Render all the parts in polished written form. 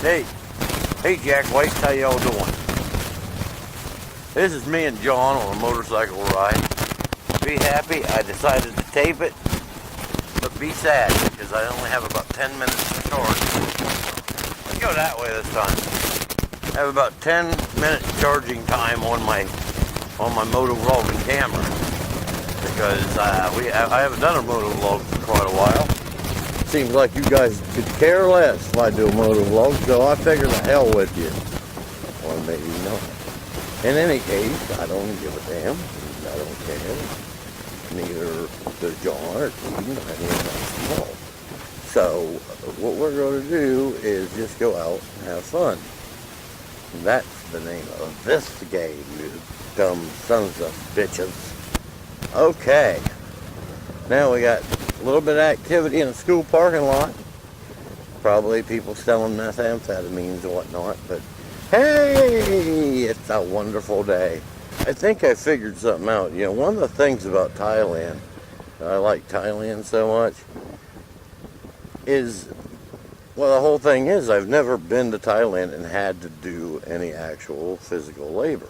Hey Jack Whites, how y'all doing? This is me and John on a motorcycle ride. Be happy, I decided to tape it, but be sad because I only have about 10 minutes to charge. Let's go that way this time. I have about 10 minutes charging time on my motovlogging camera because I haven't done a motovlog for quite a while. Seems like you guys could care less if I do a motovlog, so I figured the hell with you. Or maybe not. In any case, I don't give a damn. I don't care. Neither does John or Keaton or any of them at all. So, what we're going to do is just go out and have fun. And that's the name of this game, you dumb sons of bitches. Okay. Now we got a little bit of activity in a school parking lot. Probably people selling methamphetamines and whatnot, but hey, it's a wonderful day. I think I figured something out. You know, one of the things about Thailand, I like Thailand so much, is, well, the whole thing is I've never been to Thailand and had to do any actual physical labor.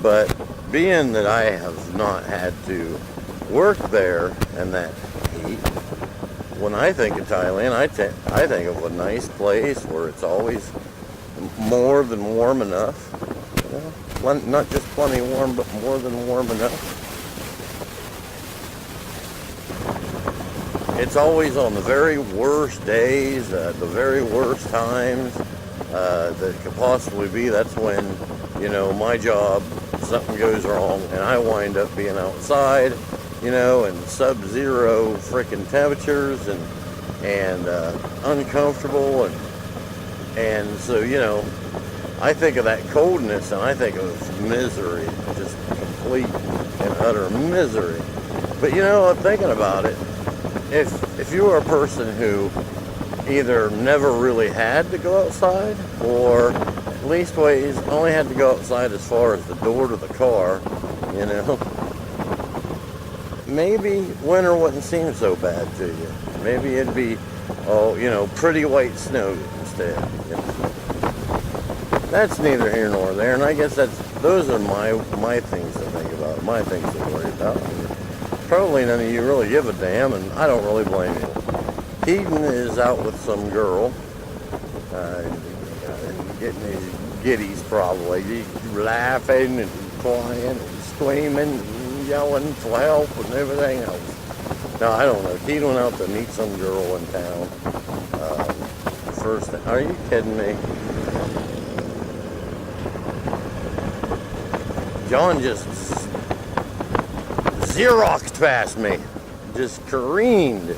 But being that I have not had to work there in that heat, when I think of Thailand, I think of a nice place where it's always more than warm enough. You know? Not just plenty warm, but more than warm enough. It's always on the very worst days, the very worst times that could possibly be. That's when, you know, my job, something goes wrong and I wind up being outside, you know, in sub-zero freaking temperatures and uncomfortable and so, you know, I think of that coldness and I think of misery, just complete and utter misery. But you know, I'm thinking about it, if you were a person who either never really had to go outside or at least ways only had to go outside as far as the door to the car, you know, maybe winter wouldn't seem so bad to you. Maybe it'd be, oh, you know, pretty white snow instead. You know. That's neither here nor there, and I guess those are my things to think about, my things to worry about. Probably none of you really give a damn, and I don't really blame you. Keaton is out with some girl, getting his giddies probably. He's laughing and crying and screaming and yelling for help and everything else. No, I don't know. Keaton went out to meet some girl in town. First, are you kidding me? John just Xeroxed past me. Just careened.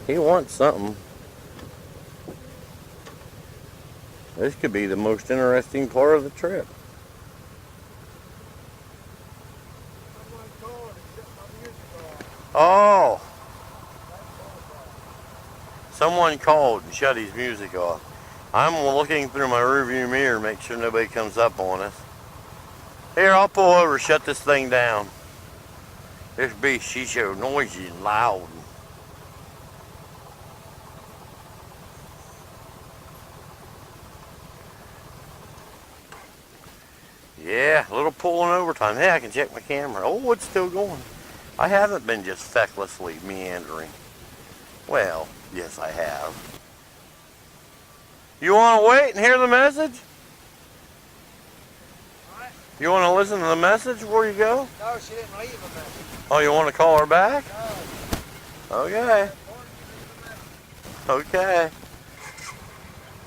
He wants something. This could be the most interesting part of the trip. Oh! Someone called and shut his music off. I'm looking through my rearview mirror to make sure nobody comes up on us. Here, I'll pull over and shut this thing down. This beast, she's so noisy and loud. Yeah, a little pulling over time. Hey, I can check my camera. Oh, it's still going. I haven't been just fecklessly meandering. Well, yes, I have. You want to wait and hear the message? What? You want to listen to the message before you go? No, she didn't leave a message. Oh, you want to call her back? No. Okay. Okay.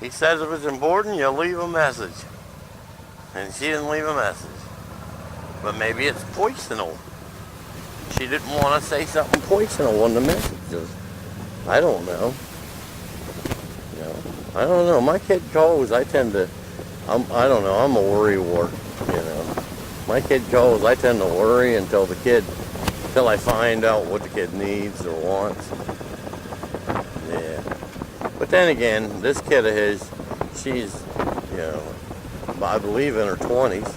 He says if it's important, you leave a message. And she didn't leave a message. But maybe it's poisonal. She didn't want to say something poisonal on the messages. I don't know. You know, I don't know. My kid calls, I tend to, I don't know, I'm a worry wart, you know. My kid calls, I tend to worry until I find out what the kid needs or wants. Yeah. But then again, this kid of his, she's, you know, I believe in her 20s.